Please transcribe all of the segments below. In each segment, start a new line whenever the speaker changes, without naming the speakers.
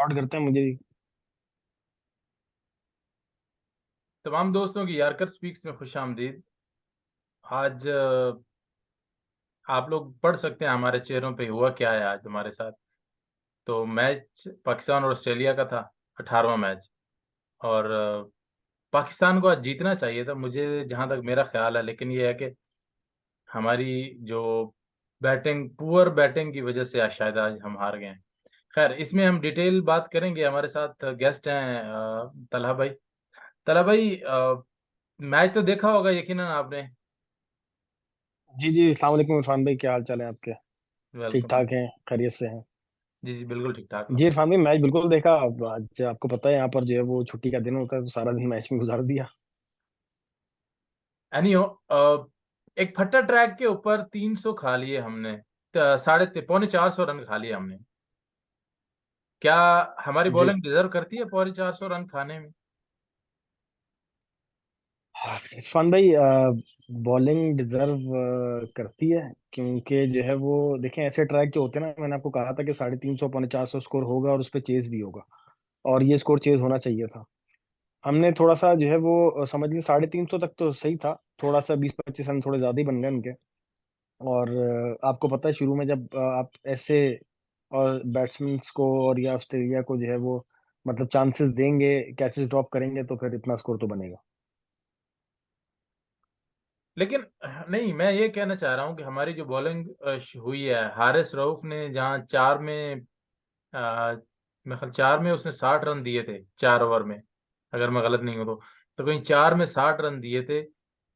Start करते हैं मुझे भी।
तमाम दोस्तों की यारकर स्पीक्स में खुश आमदीद। आज आप लोग पढ़ सकते हैं हमारे चेहरों पे हुआ क्या है आज हमारे साथ। तो मैच पाकिस्तान और ऑस्ट्रेलिया का था, 18वां मैच। और पाकिस्तान को आज जीतना चाहिए था, मुझे जहां तक मेरा ख्याल है। लेकिन ये है कि हमारी जो पुअर बैटिंग की वजह से आज शायद आज हम हार गए हैं। खैर, इसमें हम डिटेल बात करेंगे। हमारे साथ गेस्ट हैं तलहा भाई। तलहा भाई, मैच तो देखा होगा यकीनन आपने।
जी जी, अस्सलाम वालेकुम इरफान भाई, क्या हाल चाल है आपके? ठीक
वेलकम।
ठाक हैं, खैरियत से हैं।
जी जी, बिल्कुल ठीक ठाक है।
जी इरफान भाई, मैच बिल्कुल देखा। अब आज आपको पता है यहाँ पर जो है वो छुट्टी का दिन होता है, तो सारा दिन मैच में गुजार दिया।
एनीहो, एक फट्टा ट्रैक के ऊपर 300 खा लिए हमने। पौने 400 रन खा लिए हमने। क्या हमारी
जी
बॉलिंग डिजर्व करती है पौने 400 रन खाने में?
हाँ, इरफान भाई, बॉलिंग डिजर्व करती है, क्योंकि जो है वो देखें, ऐसे ट्रैक जो होते हैं ना, मैंने आपको कहा था कि 350 350 स्कोर होगा और उस पर चेज भी होगा। और ये स्कोर चेज होना चाहिए था। हमने थोड़ा सा जो है वो समझ ली 350 तक तो सही था। थोड़ा सा 20 25 रन थोड़े ज्यादा ही बन गए उनके। और आपको पता है, शुरू में जब आप ऐसे और बैट्समैन को और या ऑस्ट्रेलिया को जो है वो मतलब चांसेस देंगे, कैचेस ड्रॉप करेंगे, तो फिर इतना स्कोर तो बनेगा।
लेकिन नहीं, मैं ये कहना चाह रहा हूँ कि हमारी जो बॉलिंग हुई है, हारिस रऊफ ने जहाँ चार में मेरे ख्याल 4 में उसने 60 रन दिए थे 4 ओवर में, अगर मैं गलत नहीं हूँ तो कहीं 4 में 60 रन दिए थे।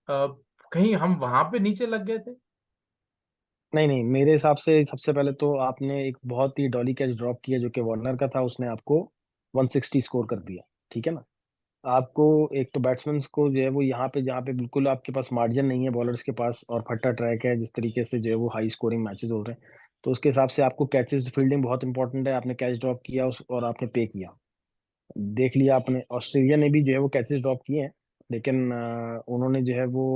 कहीं हम वहां पे नीचे लग गए थे।
नहीं नहीं, मेरे हिसाब से सबसे पहले तो आपने एक बहुत ही डॉली कैच ड्रॉप किया जो कि वार्नर का था, उसने आपको 160 स्कोर कर दिया। ठीक है ना? आपको एक तो बैट्समैन को जो है वो यहाँ पे जहाँ पे बिल्कुल आपके पास मार्जिन नहीं है बॉलर्स के पास, और फट्टा ट्रैक है जिस तरीके से जो है वो हाई स्कोरिंग मैचेस हो रहे हैं, तो उसके हिसाब से आपको कैचेस फील्डिंग बहुत इंपॉर्टेंट है। आपने कैच ड्रॉप किया और आपने पे किया। देख लिया आपने, ऑस्ट्रेलिया ने भी जो है वो कैचेस ड्रॉप किए हैं, लेकिन उन्होंने जो है वो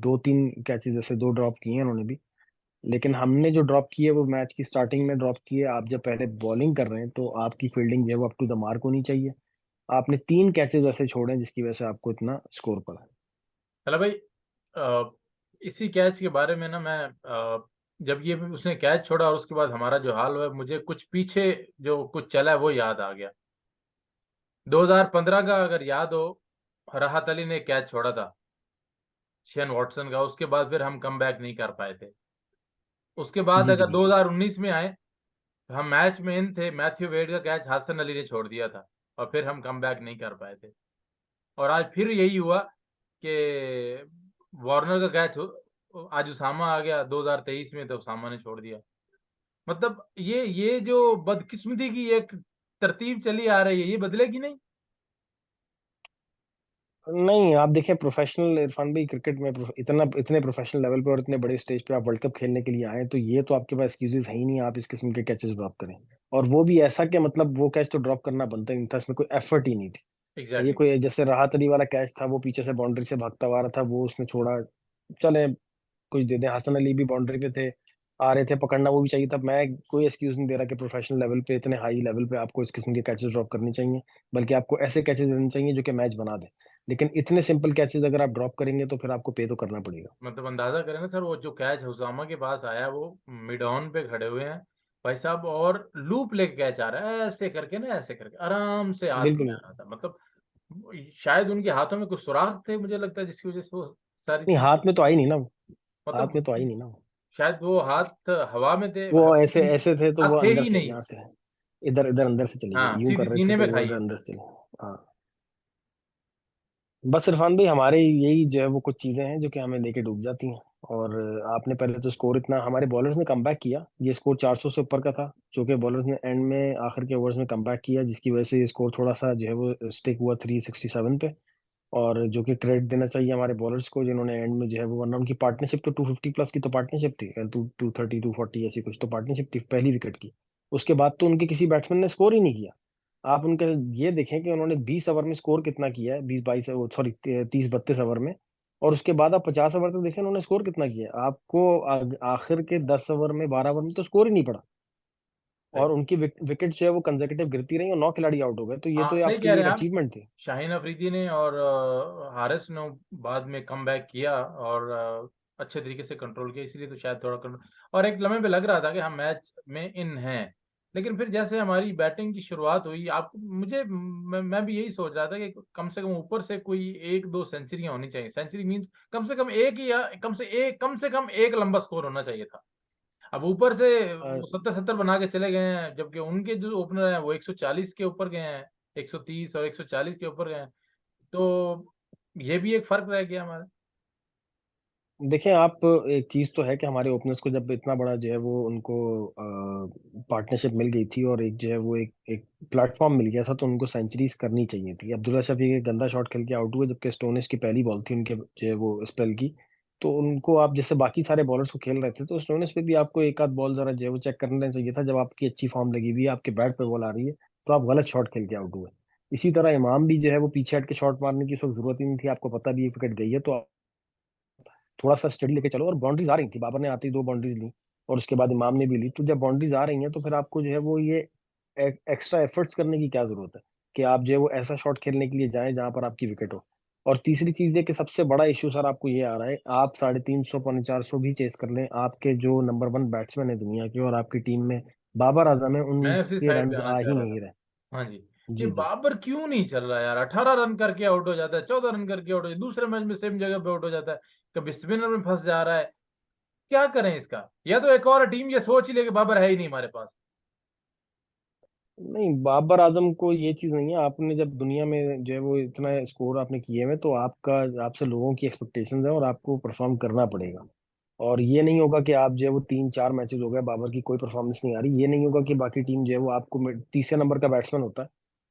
2 3 कैचेस जैसे 2 ड्रॉप किए हैं उन्होंने भी। लेकिन हमने जो ड्रॉप की है वो मैच की स्टार्टिंग में ड्रॉप की है। आप जब पहले बॉलिंग कर रहे हैं तो आपकी फील्डिंग जो है वो अप टू द मार्क होनी चाहिए। आपने 3 कैचेस ऐसे छोड़े हैं जिसकी वजह से आपको इतना स्कोर पड़ा है।
चलो भाई, इसी कैच के बारे में ना मैं जब ये उसने कैच छोड़ा और उसके बाद हमारा जो हाल हुआ, मुझे कुछ पीछे जो कुछ चला है वो याद आ गया। 2015 का अगर याद हो, राहत अली ने कैच छोड़ा था शेन वॉटसन का। उसके बाद फिर हम कम बैक नहीं कर पाए थे। उसके बाद
जी जी
अगर
बिल्कुल।
2019 में आए, तो हम मैच में इन थे, मैथ्यू वेड का कैच हसन अली ने छोड़ दिया था और फिर हम कम बैक नहीं कर पाए थे। और आज फिर यही हुआ कि वार्नर का कैच आज उसामा आ गया 2023 में, तो उसामा ने छोड़ दिया। मतलब ये जो बदकिस्मती की एक तरतीब चली आ रही है, ये बदलेगी नहीं।
नहीं, आप देखें, प्रोफेशनल इरफान भाई, क्रिकेट में इतना इतने प्रोफेशनल लेवल पे और इतने बड़े स्टेज पे आप वर्ल्ड कप खेलने के लिए आए, तो ये तो आपके पास एक्सक्यूजेस है ही नहीं आप इस किस्म के कैचेस ड्रॉप करें। और वो भी ऐसा कि मतलब वो कैच तो ड्रॉप करना बनता ही नहीं था, इसमें कोई एफर्ट ही नहीं थी। ये
एग्जैक्टली।
कोई जैसे राहत अली वाला कैच था, वो पीछे से बाउंड्री से भागता हुआ आ रहा था, वो उसने छोड़ा। चले, कुछ दे दें, हसन अली भी बाउंड्री पे थे, आ रहे थे, पकड़ना वो भी चाहिए था। मैं कोई एक्सक्यूज नहीं दे रहा कि प्रोफेशनल लेवल पे, इतने हाई लेवल पे आपको इस किस्म के कैचेस ड्रॉप करनी चाहिए, बल्कि आपको ऐसे कैचेस देने चाहिए जो कि मैच बना दे। लेकिन इतने सिंपल कैचेस अगर आप ड्रॉप करेंगे तो फिर आपको पे तो करना पड़ेगा।
मतलब अंदाजा करें ना सर, वो जो कैच हुसामा के पास आया, वो मिड ऑन पे खड़े हुए हैं भाई साहब, और लूप लेके कैच आ रहा है, ऐसे करके ना, ऐसे करके आराम से हाथ में
बिल्कुल।
आ रहा था। मतलब शायद उनके हाथों में कुछ सुराख थे, मुझे लगता है, जिसकी वजह से वो सारी
नहीं,
चीजें।
हाथ में तो आई नहीं ना वो। हाथ में तो आई
मतलब
नहीं ना वो।
शायद वो हाथ हवा में थे,
वो
हवा
ऐसे
में थे,
ऐसे थे तो वो
हाथ थे
अंदर
ही
से,
नहीं।
यहाँ से इधर इधर अंदर से चली गई,
हाँ,
यूं कर
सीधी
रहे थे
सीने
तो
में
वो
खाई
इधर
है।
अंदर से चली। हाँ। बस इरफान भाई, हमारे यही जो है वो कुछ चीजें हैं जो कि हमें लेके डूब जाती हैं। और आपने पहले तो स्कोर इतना, हमारे बॉलर्स ने कमबैक किया, ये स्कोर 400 से ऊपर का था, जो कि बॉलर्स ने एंड में आखिर के ओवर्स में कमबैक किया, जिसकी वजह से ये स्कोर थोड़ा सा जो है वो स्टिक हुआ 367 पे। और जो कि क्रेडिट देना चाहिए हमारे बॉलर्स को, जिन्होंने एंड में जो है वो, वरना उनकी पार्टनरशिप तो 250 प्लस की तो पार्टनरशिप थी, 230 240 ऐसी कुछ तो पार्टनरशिप थी पहली विकेट की। उसके बाद तो उनके किसी बैट्समैन ने स्कोर ही नहीं किया। आप उनके ये देखें कि उन्होंने 20 ओवर में स्कोर कितना किया है, 20 22, सॉरी 30 32 ओवर में। और उसके बाद आप 50 ओवर तक देखें उन्होंने स्कोर कितना किया है। आपको आखिर के 10 ओवर में 12 ओवर में तो स्कोर ही नहीं पड़ा।
सही।
और उनकी विकेट जो है वो कंसेक्यूटिव गिरती रही और 9 खिलाड़ी आउट हो गए, तो ये
हाँ
तो
सही
आपके
कह
लिए
रहे
एक
हैं आप।
अचीवमेंट थी।
शाहीन अफरीदी ने और हारिस ने बाद में कम बैक किया और अच्छे तरीके से कंट्रोल किया, इसलिए तो शायद थोड़ा कंट्रोल। और एक लम्हे पे लग रहा था कि हम मैच में इन हैं, लेकिन फिर जैसे हमारी बैटिंग की शुरुआत हुई, आप मुझे मैं भी यही सोच रहा था कि कम से कम ऊपर से कोई एक दो सेंचुरियां होनी चाहिए। सेंचुरी मींस कम से कम एक, या कम से कम एक लंबा स्कोर होना चाहिए था। अब ऊपर से
अ,
वो 70-70 बना के चले गए हैं, जबकि उनके जो ओपनर हैं वो 140 के ऊपर गए हैं, 130 और 140 के ऊपर गए हैं। तो ये भी एक फर्क रह गया हमारा।
देखें आप, एक चीज तो है कि हमारे ओपनर्स को जब इतना बड़ा जो है वो उनको पार्टनरशिप मिल गई थी और एक जो है वो एक प्लेटफॉर्म मिल गया था, तो उनको सेंचुरीज करनी चाहिए थी। अब्दुल्ला शफी के गंदा शॉट खेल के आउट हुए, जबकि स्टोनिस की पहली बॉल थी उनके जो है वो स्पेल की। तो उनको आप जैसे बाकी सारे बॉलर्स को खेल रहे थे, तो स्टोनिस पे भी आपको एक आध बॉल जरा जो है वो चेक करना चाहिए था। जब आपकी अच्छी फॉर्म लगी हुई है, आपके बैट पे बॉल आ रही है, तो आप गलत शॉट खेल के आउट हुए। इसी तरह इमाम भी जो है वो पीछे हट के शॉट मारने की इस वक्त जरूरत ही नहीं थी, आपको पता भी एक विकेट गई है, तो थोड़ा सा स्टडी लेके चलो। और बाउंड्रीज आ रही थी, बाबर ने आती 2 बाउंड्रीज ली और उसके बाद इमाम ने भी ली। तो जब बाउंड्रीज आ रही हैं, तो फिर आपको जो है वो ये एक्स्ट्रा एफर्ट्स करने की क्या जरूरत है कि आप जो है वो ऐसा शॉट खेलने के लिए जाएं जहां पर आपकी विकेट हो। और तीसरी चीज है कि सबसे बड़ा इशू सर आपको ये आ रहा है, आप 350 450 भी चेस कर लें, आपके जो नंबर 1 बैट्समैन है दुनिया के और आपकी टीम में बाबर आजम है,
मैं उसी
उनके
साइड पे
रन
आना
आ
चाह
ही
रहा था।
नहीं रहे।
हाँ जी। ये
जी जी।
बाबर क्यों नहीं चल रहा यार? 18 रन करके आउट हो जाता है, 14 रन करके आउट हो जाता है, दूसरे मैच में सेम जगह पे आउट हो जाता है, कभी स्पिनर में फंस जा रहा है। क्या करें इसका? या तो एक और टीम ये सोच ही ले कि बाबर है ही नहीं हमारे पास।
नहीं, बाबर आजम को ये चीज नहीं है। आपने जब दुनिया में जो है वो इतना स्कोर आपने किए हुए, तो आपका आपसे लोगों की एक्सपेक्टेशंस है और आपको परफॉर्म करना पड़ेगा। और ये नहीं होगा कि आप जो है वो 3 4 मैचेस हो गए बाबर की कोई परफॉर्मेंस नहीं आ रही, ये नहीं होगा कि बाकी टीम जो है वो आपको तीसरे नंबर का बैट्समैन होता है,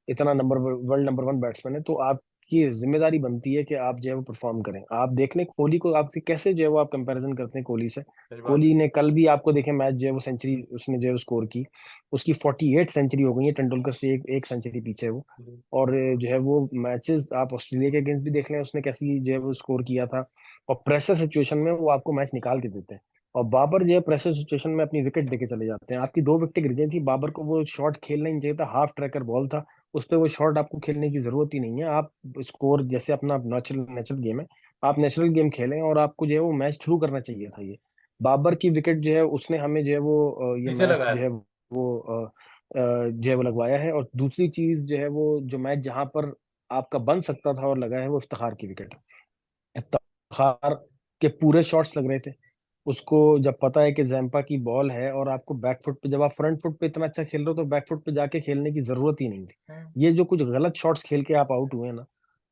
इतना वर्ल्ड नंबर 1 बैट्समैन है, तो आपकी जिम्मेदारी बनती है कि आप जो है वो परफॉर्म करें। आप देख लें कोहली को, आपके कैसे जो है वो आप कंपैरिजन करते हैं कोहली से।
सही बात है।
कोहली ने कल भी आपको देखे मैच जो है वो सेंचुरी उसने जो है स्कोर की, उसकी 48 सेंचुरी हो गई है, तेंदुलकर से एक सेंचुरी पीछे है वो। और जो है वो मैचेस आप ऑस्ट्रेलिया के अगेंस्ट भी देख लें, उसने कैसी जो है वो स्कोर किया था। और प्रेशर सिचुएशन में वो आपको मैच निकाल के देते हैं। और बाबर जो है प्रेशर सिचुएशन में अपनी विकेट देके चले जाते हैं। आपकी 2 विकेट गिर गई थी, बाबर को वो शॉट खेलना ही नहीं चाहिए था, हाफ ट्रैकर बॉल था, उस पर वो शॉट आपको खेलने की जरूरत ही नहीं है। आप स्कोर जैसे अपना नेचुरल नेचुरल गेम है, आप नेचुरल गेम खेलें और आपको जो है वो मैच थ्रू करना चाहिए था। ये बाबर की विकेट जो है उसने हमें जो है वो ये
नीचे
मैच
लगाया
जो है वो जो है वो लगवाया है। और दूसरी चीज जो है वो जो मैच जहां पर आपका बन सकता था और लगा है, वो इफ्तिखार की विकेट है। इफ्तिखार के पूरे शॉट्स लग रहे थे उसको, जब पता है कि जैम्पा की बॉल है और आपको बैकफुट पे, जब आप फ्रंट फुट पे इतना अच्छा खेल रहे हो तो बैकफुट पे जाके खेलने की जरूरत ही नहीं थी।
है।
ये जो कुछ गलत शॉट्स खेल के आप आउट हुए ना,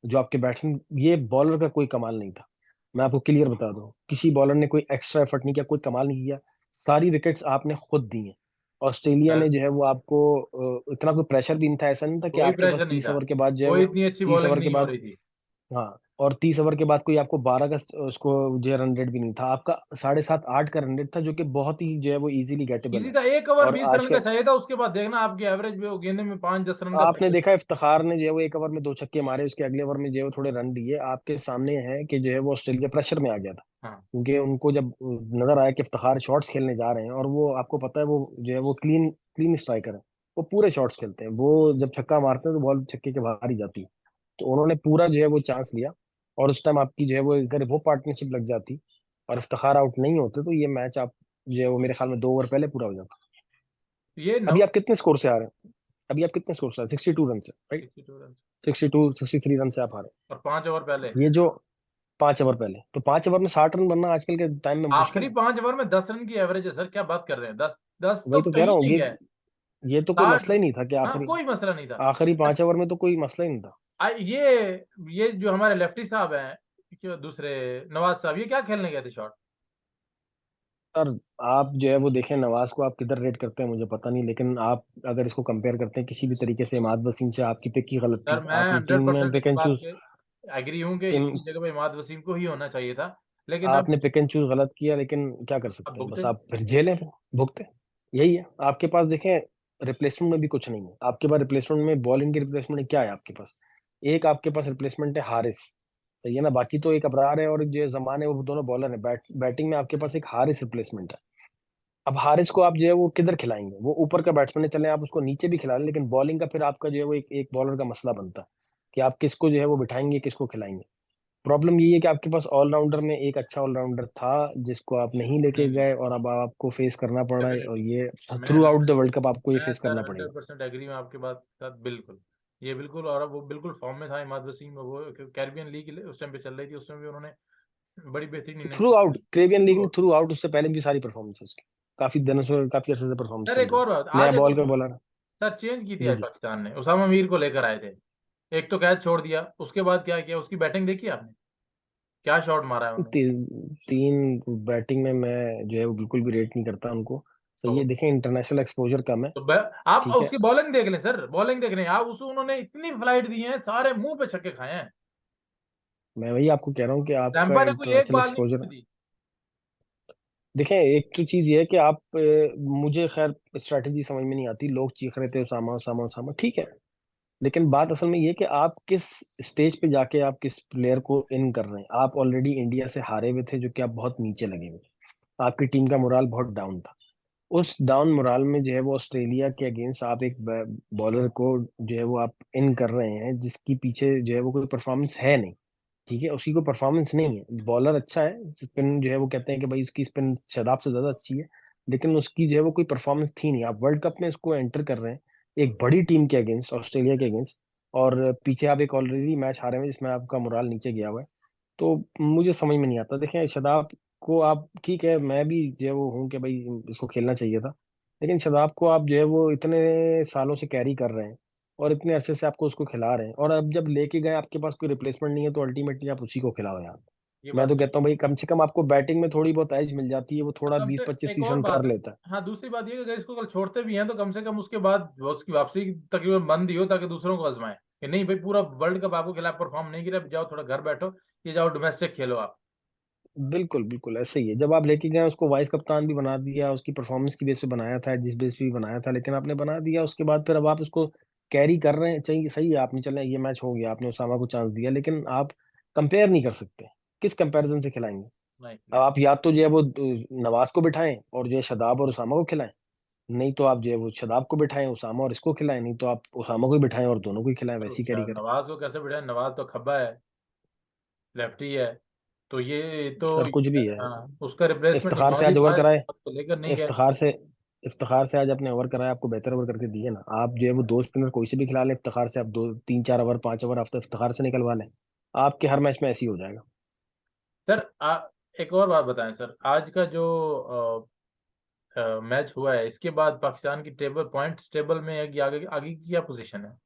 जो आपके बैट्समैन, ये बॉलर का कोई कमाल नहीं था। मैं आपको क्लियर बता दूं, किसी बॉलर ने कोई एक्स्ट्रा एफर्ट नहीं किया, कोई कमाल नहीं किया, सारी विकेट्स आपने खुद दी हैं। ऑस्ट्रेलिया
सर,
ने जो है वो आपको इतना कोई प्रेशर भी नहीं था, ऐसा नहीं था कि
कोई
आपके पास
प्रेशर नहीं
30
था,
ओवर के बाद जो है
कोई
वो
इतनी अच्छी
30 ओवर
बॉलिंग
के
नहीं हो
बाद,
रही थी।
हाँ, और 30 ओवर के बाद कोई आपको 12 का उसको जो है रन रेट भी नहीं था, आपका 7.5 8 का रन रेट था, जो कि बहुत ही जो है वो इजीली गेटेबल
इजी
है।
था, 1 ओवर
और
20 रन
आज
का
का
चाहिए था, उसके बाद देखना आपकी एवरेज में वो गेंदे में 5-10 रन का फर्क
आपने
है।
देखा इफ्तिखार ने जो है वो 1 ओवर में 2 छक्के मारे, उसके अगले ओवर में जो है वो थोड़े रन दिए, आपके सामने है कि जो है वो ऑस्ट्रेलिया प्रेशर में आ गया था।
हाँ।
क्योंकि उनको जब नजर आया कि इफ्तिखार शॉट्स खेलने जा रहे हैं, और वो आपको पता है वो जो है वो क्लीन क्लीन स्ट्राइकर है, वो पूरे शॉट्स खेलते हैं, वो जब छक्का मारते हैं तो बॉल छक्के के बाहर ही जाती है। तो उन्होंने पूरा जो है वो चांस लिया। और उस टाइम आपकी जो है वो अगर वो पार्टनरशिप लग जाती और इफ्तिखार आउट नहीं होते, तो ये मैच आप जो है वो मेरे ख्याल में 2 ओवर पहले पूरा हो जाता।
तो ये
अभी
नव
आप कितने स्कोर से आ रहे हैं? अभी आप कितने स्कोर से आ रहे हैं? 62 रन से, राइट?
62 रन
62 63 रन से आप आ रहे
और 5 ओवर पहले।
हैं। ये जो 5 ओवर पहले, तो 5 ओवर में 60 रन बनना आजकल के टाइम में मुश्किल
आखिरी
है।
5 ओवर में 10 रन की एवरेज है सर, क्या बात कर रहे हैं? 10, 10 तो
वही तो कह
कहीं
रहा हूँ,
नहीं है।
ये तो कोई
60।
मसला ही नहीं था कि
हाँ,
आखिरी
कोई मसला नहीं था।
आखिरी
अच्छा,
5 ओवर में तो कोई मसला ही नहीं था।
ये जो हमारे लेफ्टी साहब हैं, जो दूसरे, नवाज साहब, ये क्या खेलने गए थे शॉट?
सर, आप जो है वो देखें, नवाज को आप किधर रेट करते हैं मुझे पता नहीं, लेकिन आप अगर इसको कंपेयर करते हैं किसी भी तरीके से इमाद वसीम से, आपकी पिक की गलत
सर,
थी,
मैं
आपने टीम
हंड्रेड
में
परसेंट
पिक
इस
एंड
बात
चूज,
पे एग्री हूँ कि इसकी जगह पे इमाद वसीम को ही होना चाहिए था। लेकिन
आपने पिक एंड चूज गलत किया, लेकिन क्या कर
अब
सकते हैं, बस
भुगते।
आप फिर झेलें, फिर भुगते। यही है आपके पास। देखें, रिप्लेसमेंट में भी कुछ नहीं है आपके पास। रिप्लेसमेंट में बॉलिंग की रिप्लेसमेंट क्या है आपके पास? एक आपके पास रिप्लेसमेंट है हारिस, तो ये ना, बाकी तो एक अबरार है और जो जमान है, वो दोनों बॉलर है। बैटिंग में आपके पास एक हारिस रिप्लेसमेंट है। अब हारिस को आप जो है वो किधर खिलाएंगे, वो ऊपर का बैट्समैन है, चले आप उसको नीचे भी खिला लें, लेकिन बॉलिंग का फिर आपका जो है वो एक बॉलर का मसला बनता है कि आप किसको जो है वो बिठाएंगे, किसको खिलाएंगे। प्रॉब्लम यही है कि आपके पास ऑलराउंडर में एक अच्छा ऑलराउंडर था जिसको आप नहीं लेके
नहीं नहीं,
गए, और अब आपको फेस करना पड़ रहा है, और
डेफिनेटली।
ये
मैं
through out the
hundred
world cup आपको ये
मैं
फेस
सर
करना पड़ेगा।
100% एग्री में आपके बात के साथ, बिल्कुल। ये बिल्कुल, और अब वो बिल्कुल फॉर्म में था इमाद वसीम, वो कैरिबियन लीग उस टाइम पे चल रही थी, उसमें भी उन्होंने बड़ी बेहतरीन innings
through out Caribbean league में,
खेली।
थ्रू आउट उससे पहले भी सारी परफॉर्मेंस है उसकी, काफी दिनों से, काफी अर्से से परफॉर्मेंस
सर
चल
एक
रही
और बात,
है,
आज
नया
एक
बॉल
और
का
बात,
बॉलर है।
सर चेंज की थी
जी
आज
जी।
पाकिस्तान ने, उसामा मीर को लेकर आए थे। एक तो कैच छोड़ दिया, उसके बाद क्या किया, उसकी बैटिंग देखी आपने, क्या शॉट मारा है उन्होंने।
तीन बैटिंग में मैं जो है वो बिल्कुल भी रेट नहीं करता उनको। सही
तो
है, देखें इंटरनेशनल एक्सपोजर कम है।
आप
ठीक है।
उसकी बॉलिंग देख लें सर, बॉलिंग देख लें आप, उस उन्होंने इतनी फ्लाइट दी है, सारे मुंह पे छक्के खाए हैं।
मैं वही आपको कह रहा हूँ कि आपका
जंपा ने कोई एक
इंटरनेशनल
बॉल नहीं
एक्सपोजर,
दी।
देखें एक तो चीज ये है कि आप मुझे खैर स्ट्रैटेजी समझ में नहीं आती, लोग चीख रहे थे उसामा उसामा उसामा, ठीक है। लेकिन बात असल में ये है कि आप किस स्टेज पे जाके आप किस प्लेयर को इन कर रहे हैं। आप ऑलरेडी इंडिया से हारे हुए थे, जो कि आप बहुत नीचे लगे हुए, आपकी टीम का मोराल बहुत डाउन था। उस डाउन मोराल में जो है वो ऑस्ट्रेलिया के अगेंस्ट आप एक बॉलर को जो है वो आप इन कर रहे हैं, जिसकी पीछे जो है वो कोई परफॉर्मेंस है नहीं। ठीक है, उसकी कोई परफॉर्मेंस नहीं है, बॉलर अच्छा है, स्पिन जो है वो कहते हैं कि भाई उसकी स्पिन शादाब से ज्यादा अच्छी है, लेकिन उसकी जो है वो कोई परफॉर्मेंस थी नहीं। आप वर्ल्ड कप में इसको एंटर कर रहे हैं एक बड़ी टीम के अगेंस्ट, ऑस्ट्रेलिया के अगेंस्ट, और पीछे आप एक ऑलरेडी मैच हारे हुए हैं जिसमें आपका मोराल नीचे गया हुआ है। तो मुझे समझ में नहीं आता। देखें शादाब को आप, ठीक है मैं भी जो है वो हूँ कि भाई इसको खेलना चाहिए था, लेकिन शादाब को आप जो है वो इतने सालों से कैरी कर रहे हैं, और इतने अरसे से आपको उसको खिला रहे हैं, और अब जब लेके गए आपके पास कोई रिप्लेसमेंट नहीं है, तो अल्टीमेटली आप उसी को खिलाओ यार।
ये
मैं
बात
तो
सही
कहता हूँ भाई कम से कम आपको बैटिंग में थोड़ी बहुत एज मिल जाती है, वो
है।
थोड़ा
कम
बीस
से
पच्चीस
एक
तीस
और
रन
बात
कर
है।
लेता है।
हाँ, दूसरी बात ये कि अगर इसको कल छोड़ते भी हैं तो कम से कम उसके बाद वो उसकी वापसी तकरीबन बंद ही हो, ताकि दूसरों को आजमाए कि नहीं भाई, पूरा वर्ल्ड कप आपको खिलाफ परफॉर्म नहीं किया, जाओ थोड़ा घर बैठो, ये जाओ डोमेस्टिक खेलो आप।
बिल्कुल बिल्कुल ऐसे ही है, जब आप लेके गए उसको वाइस कप्तान भी बना दिया, उसकी परफॉर्मेंस की बेस पे बनाया था, जिस बेस पे भी बनाया था, लेकिन आपने बना दिया उसके बाद फिर अब आप उसको कैरी कर रहे हैं। चाहिए सही है, आपने चले ये मैच हो गया, आपने उसामा को चांस दिया, लेकिन आप कंपेयर नहीं कर सकते, किस कंपैरिजन से खिलाएंगे।
नहीं
अब
नहीं।
आप या तो जो है वो नवाज को बिठाएं और जो है शदाब और उसामा को खिलाएं, नहीं तो आप जो है वो शदाब को बिठाएं, उसामा और इसको खिलाएं, नहीं तो आप उसामा को ही बिठाएं और दोनों को ही खिलाएं,
तो
वैसे ही कैरी करें।
नवाज को कैसे बिठाए, नवाज तो खब्बा है, लेफ्टी है। तो ये तो
सर कुछ भी है,
हाँ, उसका रिप्लेसमेंट
इफ्तिखार से
नवाज ही
आज ओवर
था,
कराए,
तो लेकर नहीं गए।
इफ्तिखार से इफ्तिखार से आज अपने ओवर कराए, आपको बेहतर ओवर करके दिए ना। आप जो है वो दो स्पिनर कोई से भी खिला लें इफ्तिखार से, आप दो तीन चार ओवर पांच ओवर आप तो इफ्तिखार से निकलवा लें, आपके हर मैच में ऐसे ही हो जाएगा।
सर एक और बात बताएं सर, आज का जो मैच हुआ है, इसके बाद पाकिस्तान की पॉइंट्स टेबल में आगे आगे आगे की क्या पोजीशन है।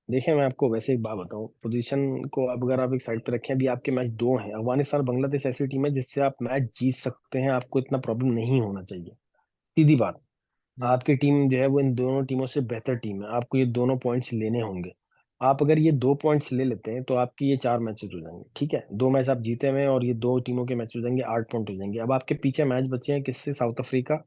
देखिए मैं आपको वैसे एक बात बताऊं, पोजीशन को अब अगर आप एक साइड पे रखें, अभी आपके मैच दो हैं, अफगानिस्तान बांग्लादेश ऐसी टीम है जिससे आप मैच जीत सकते हैं, आपको इतना प्रॉब्लम नहीं होना चाहिए, सीधी बात।
हम्म।
आपकी टीम जो है वो इन दोनों टीमों से बेहतर टीम है, आपको ये दोनों पॉइंट्स लेने होंगे। आप अगर ये दो पॉइंट्स ले लेते हैं तो आपकी ये चार मैचेस हो जाएंगे, ठीक है, दो मैच आप जीते हुए हैं, और ये दो टीमों के मैच हो जाएंगे, 8 पॉइंट हो जाएंगे। अब आपके पीछे मैच बचे हैं किससे, साउथ अफ्रीका,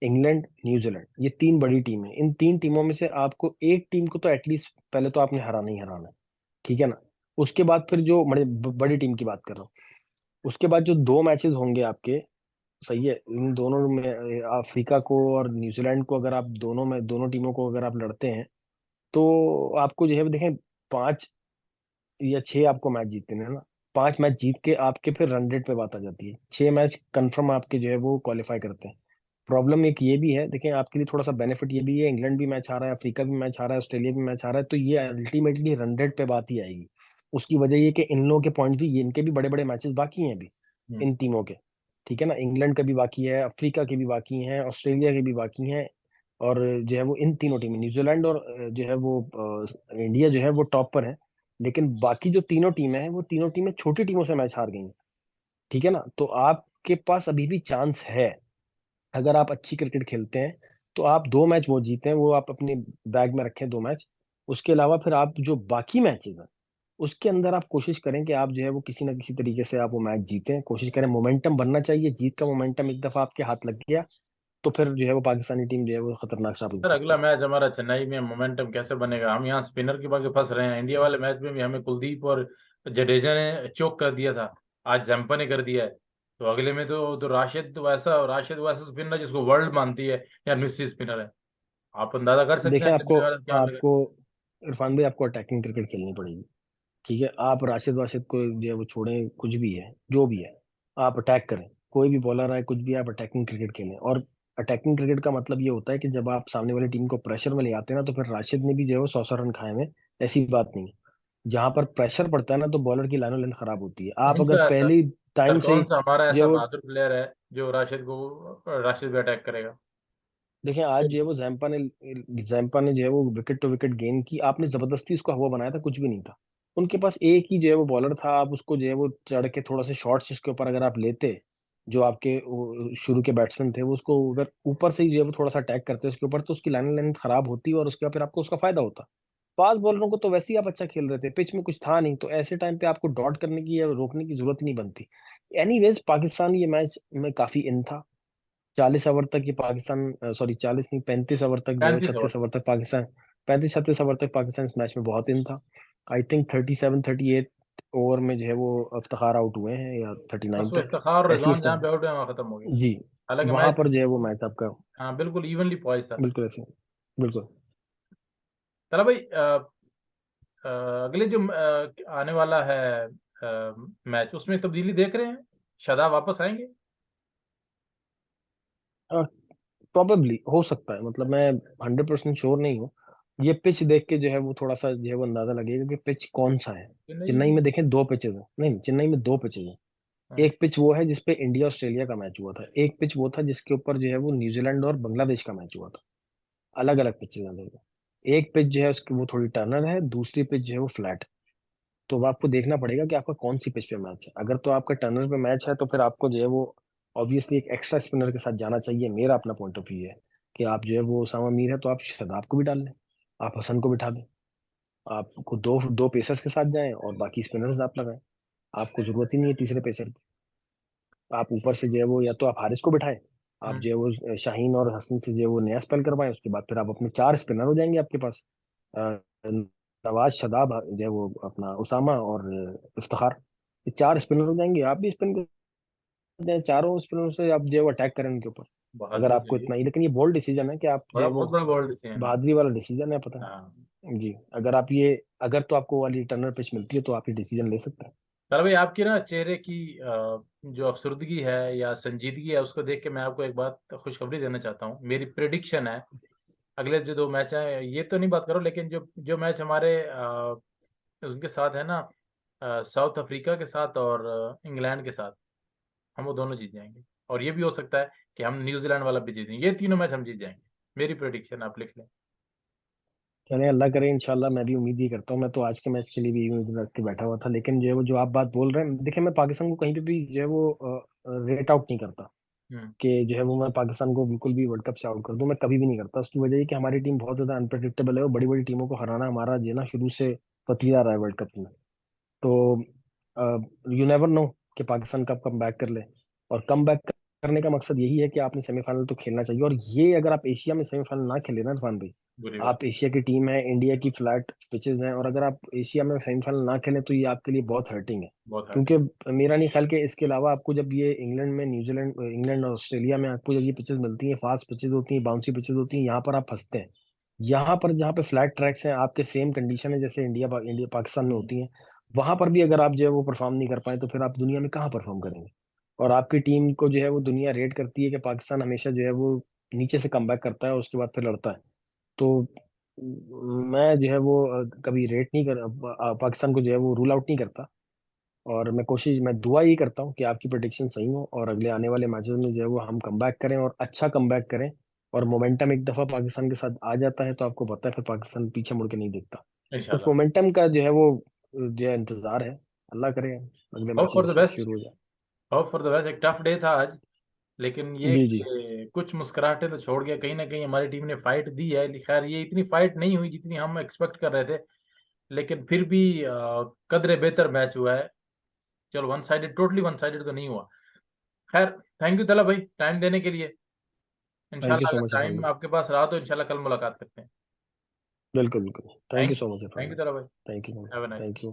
इंग्लैंड, न्यूजीलैंड, ये तीन बड़ी टीम है। इन तीन टीमों में से आपको एक टीम को तो एटलीस्ट पहले तो आपने हराना ही हराना है, ठीक है ना। उसके बाद फिर जो बड़ी टीम की बात कर रहा हूँ, उसके बाद जो दो मैचेस होंगे आपके, सही है, इन दोनों में अफ्रीका को और न्यूजीलैंड को अगर आप दोनों में, दोनों टीमों को अगर आप लड़ते हैं, तो आपको जो है देखें 5 या 6 आपको मैच जीतने हैं ना। 5 मैच जीत के आपके फिर रन रेट पे बात आ जाती है, 6 मैच कंफर्म आपके जो है वो क्वालिफाई करते हैं। प्रॉब्लम एक ये भी है, देखें आपके लिए थोड़ा सा बेनिफिट ये भी है, इंग्लैंड भी मैच आ रहा है, अफ्रीका भी मैच आ रहा है, ऑस्ट्रेलिया भी मैच आ रहा है, तो ये अल्टीमेटली रन रेट पे बात ही आएगी। उसकी वजह ये कि इन लोगों के पॉइंट भी, ये इनके भी बड़े बड़े मैचेस बाकी हैं अभी,
हम्म।
इन टीमों के, ठीक है ना। इंग्लैंड का भी बाकी है, अफ्रीका के भी बाकी हैं, ऑस्ट्रेलिया के भी बाकी हैं, और जो है वो इन तीनों टीम, न्यूजीलैंड और जो है वो इंडिया जो है वो टॉप पर है। लेकिन बाकी जो तीनों टीमें हैं वो तीनों टीमें छोटी टीमों से मैच हार गई हैं, ठीक है ना। तो आपके पास अभी भी चांस है, अगर आप अच्छी क्रिकेट खेलते हैं, तो आप दो मैच वो जीते हैं, वो आप अपने बैग में रखें, दो मैच। उसके अलावा फिर आप जो बाकी मैचेस हैं उसके अंदर आप कोशिश करें कि आप जो है वो किसी ना किसी तरीके से आप वो मैच जीतें, कोशिश करें, मोमेंटम बनना चाहिए, जीत का मोमेंटम एक दफा आपके हाथ लग गया तो फिर जो है वो पाकिस्तानी टीम जो है वो खतरनाक साबित हो
सर
सकती
अगला
है।
मैच हमारा चेन्नई में, मोमेंटम कैसे बनेगा, हम यहाँ स्पिनर के बागे फंस रहे हैं। इंडिया वाले मैच में भी हमें कुलदीप और जडेजा ने चोक कर दिया था, आज जंपा ने कर दिया है। तो अगले में तो राशिद वैसा स्पिनर जिसको वर्ल्ड मानती है, या मिस्सी स्पिनर है। आप अंदाजा कर सकते हैं
देखिए
अगले
आपको
में वाला क्या लगेगा।
आपको इरफान भाई आपको अटैकिंग क्रिकेट खेलनी पड़ेगी। ठीक है, आप राशिद वाशिद को जो है वो छोड़ें, कुछ भी है जो भी है, आप अटैक करें। कोई भी बॉलर आए कुछ भी, आप अटैकिंग क्रिकेट खेलें। और अटैकिंग क्रिकेट का मतलब ये होता है कि जब आप सामने वाली टीम को प्रेशर में ले आते हैं ना, तो फिर राशिद ने भी जो है वो 100 रन खाए हैं। ऐसी बात नहीं है। जहां पर प्रेशर पड़ता है ना, तो बॉलर की लाइनो लेंथ खराब होती है। आप
कौन
अगर
सा है सर?
पहली
सर
टाइम से
कौन
ही
सा हमारा
जो
ऐसा
है वो,
बहादुर प्लेयर है जो राशिद पे अटैक करेगा?
देखें आज जो है वो जैम्पा ने जो है वो विकेट टू विकेट गेन की, आपने जबरदस्ती उसको हवा बनाया था, कुछ भी नहीं था। उनके पास एक ही जो है वो बॉलर था, आप उसको जो है वो चढ़ के थोड़ा सा शॉट्स उसके ऊपर अगर आप लेते, जो आपके शुरू के बैट्समैन थे वो उसको अगर ऊपर से ही जो है वो थोड़ा सा अटैक करते उसके ऊपर, तो उसकी लाइन लेंथ खराब होती और उसके बाद फिर आपको उसका फायदा होता। फास्ट बॉलरों को तो वैसे ही आप अच्छा खेल रहे थे, पिच में कुछ था नहीं, तो ऐसे टाइम पे आपको डॉट करने की या रोकने की जरूरत ही नहीं बनती। एनीवेज पाकिस्तान ये मैच में काफी इन था। 40 ओवर तक ये पाकिस्तान, सॉरी 40 नहीं, 35 ओवर तक जो है
35 ओवर।
36 ओवर तक पाकिस्तान, 35-36 ओवर तक पाकिस्तान इस मैच में बहुत इन था। आई थिंक 37-38 ओवर में जो है वो इफ्तिखार आउट हुए हैं, या थर्टी
बस
नाइन
वो
पे
इफ्तिखार और
ऐसी
रिजवान
इफ्त
जहाँ पे आउट है वहाँ खत्म हो गया।
जी,
हालांकि
वहां
मैच,
पर जो है वो मैच आपका
हाँ बिल्कुल इवनली पॉइस था।
बिल्कुल ऐसे, बिल्कुल।
चलो भाई, अगले जो आने वाला है मैच, उसमें तब्दीली देख रहे हैं? शादाब वापस आएंगे?
प्रोबेबली हो सकता है, मतलब मैं 100% श्योर नहीं हूँ। ये पिच देख के जो है वो थोड़ा सा जो है वो अंदाजा लगेगा कि पिच कौन सा है।
चेन्नई
चेन्नई
में।
में देखें दो पिचेस हैं, नहीं नहीं, चेन्नई में दो पिचेस हैं।
हाँ।
एक पिच वो है जिसपे इंडिया ऑस्ट्रेलिया का मैच हुआ था, एक पिच वो था जिसके ऊपर जो है वो न्यूजीलैंड और बांग्लादेश का मैच हुआ था। अलग अलग पिचेस हैं दोनों। एक पिच जो है उसकी वो थोड़ी टर्नर है, दूसरी पिच जो है वो फ्लैट। तो अब आपको देखना पड़ेगा कि आपका कौन सी पिच पे मैच है। अगर तो आपका टर्नर पे मैच है तो फिर आपको जो है वो ऑब्वियसली एक एक्स्ट्रा स्पिनर के साथ जाना चाहिए। मेरा अपना पॉइंट ऑफ व्यू है कि आप जो है वो उसामा मीर है तो आप शादाब को भी डाल लें, आप हसन को बिठा दें, आपको दो दो पेसर्स के साथ जाएं और बाकी स्पिनर्स आप लगाएं। आपको जरूरत ही नहीं है तीसरे पेसर। आप ऊपर से जो है वो या तो आप हारिस को बिठाएं, आप
हम्म।
जो है वो शाहीन और हसन से जो है वो नया स्पेल करवाएं, उसके बाद फिर आप अपने चार स्पिनर हो जाएंगे आपके पास। अ, नवाज, शादाब, जो है वो अपना उसामा और इफ्तिखार। ये चार स्पिनर हो जाएंगे, आप भी स्पिन कर दें, चारों स्पिनर से आप जो है वो अटैक करें उनके ऊपर। अगर
बहादुरी
आपको
चाहिए।
इतना ही, लेकिन ये बोल्ड डिसीजन है कि आप जो
बड़ा
है वो
बहुत बड़ा बॉल डिसीजन है।
बहादुरी वाला डिसीजन है, पता
हाँ।
है जी। अगर आप ये, अगर तो आपको वाली टर्नर पिच मिलती है तो आप ये डिसीजन ले सकते हैं।
चलो भाई, आपकी ना चेहरे की जो अफसर्दगी है या संजीदगी है, उसको देख के मैं आपको एक बात खुशखबरी देना चाहता हूँ। मेरी प्रिडिक्शन है अगले जो दो मैच हैं, ये तो नहीं बात करो, लेकिन जो जो मैच हमारे उनके साथ है ना, साउथ अफ्रीका के साथ और इंग्लैंड के साथ, हम वो दोनों जीत जाएंगे। और ये भी हो सकता है कि हम न्यूजीलैंड वाला भी जीतेंगे। ये तीनों मैच हम जीत जाएंगे। मेरी प्रिडिक्शन आप लिख लें।
चले, अल्लाह करे इंशाल्लाह। मैं भी उम्मीद ही करता हूँ। मैं तो आज के मैच के लिए भी उम्मीद रख के बैठा हुआ था, लेकिन जो है वो जो आप बात बोल रहे हैं, देखिए मैं पाकिस्तान को कहीं पे भी जो है वो रेट आउट नहीं करता
हम्म।
कि जो है वो मैं पाकिस्तान को बिल्कुल भी वर्ल्ड कप से आउट कर दूं। मैं कभी भी नहीं करता। उसकी वजह ये कि हमारी टीम बहुत ज्यादा अनप्रडिक्टेबल है और बड़ी बड़ी टीमों को हराना हमारा जो है ना शुरू से पतीला रहा है वर्ल्ड कप में। तो यू नेवर नो कि पाकिस्तान कब कम बैक कर ले। और कम बैक करने का मकसद यही है कि आपने सेमीफाइनल तो खेलना चाहिए। और ये अगर आप एशिया में सेमीफाइनल ना खेले ना इरफान भाई,
बुरी बात।
आप एशिया की टीम है, इंडिया की फ्लैट पिचेस हैं, और अगर आप एशिया में सेमीफाइनल ना खेलें तो ये आपके लिए बहुत हर्टिंग है।
बहुत हार्ड।
क्योंकि मेरा नहीं ख्याल कि इसके अलावा आपको जब ये इंग्लैंड में, न्यूजीलैंड, इंग्लैंड और ऑस्ट्रेलिया में आपको जब ये पिचेस मिलती हैं, फास्ट पिचेस होती हैं, बाउंसी पिचेस होती हैं, यहाँ पर आप फंसते हैं। यहाँ पर जहाँ पे फ्लैट ट्रैक्स हैं, आपके सेम कंडीशन है जैसे इंडिया पाकिस्तान में
हम्म।
होती हैं, वहां पर भी अगर आप जो है वो परफॉर्म नहीं कर पाए तो फिर आप दुनिया में कहाँ परफॉर्म करेंगे। और आपकी टीम को जो है वो दुनिया रेट करती है कि पाकिस्तान हमेशा जो है वो नीचे से कमबैक करता है और उसके बाद फिर लड़ता है। तो मैं जो है वो कभी रेट नहीं कर पाकिस्तान को जो है वो रूल आउट नहीं करता। और मैं दुआ यही करता हूँ कि आपकी प्रेडिक्शन सही हो और अगले आने वाले मैचेस में जो है वो हम कमबैक करें और अच्छा कमबैक करें। और मोमेंटम एक दफा पाकिस्तान के साथ आ जाता है तो आपको पता है फिर पाकिस्तान पीछे मुड़ के नहीं देखता। उस
इंशाल्लाह।
मोमेंटम का जो है वो जो है इंतजार है। अल्लाह करे अगले
hope for the
matches
best.
शुरू हो जाए।
Hope for the best. एक टफ डे था आज, लेकिन ये
जी जी।
कि कुछ मुस्कुराहटें तो छोड़ गया। कहीं ना कहीं हमारी टीम ने फाइट दी है। खैर ये इतनी फाइट नहीं हुई जितनी हम एक्सपेक्ट कर रहे थे, लेकिन फिर भी कदरे बेहतर मैच हुआ है। चलो, one sided, totally one sided तो नहीं हुआ। खैर, थैंक यू तला भाई टाइम देने के लिए।
थैंक यू
इंशाल्लाह
सो
अगर
मच इरफान
टाइम
भाई।
आपके पास रहा तो इंशाल्लाह कल मुलाकात करते हैं।
बिल्कुल बिल्कुल। Thank you
thank
so much Irfan
thank you
भाई।
तला भाई।
Thank you.
Have a nice.
Thank you.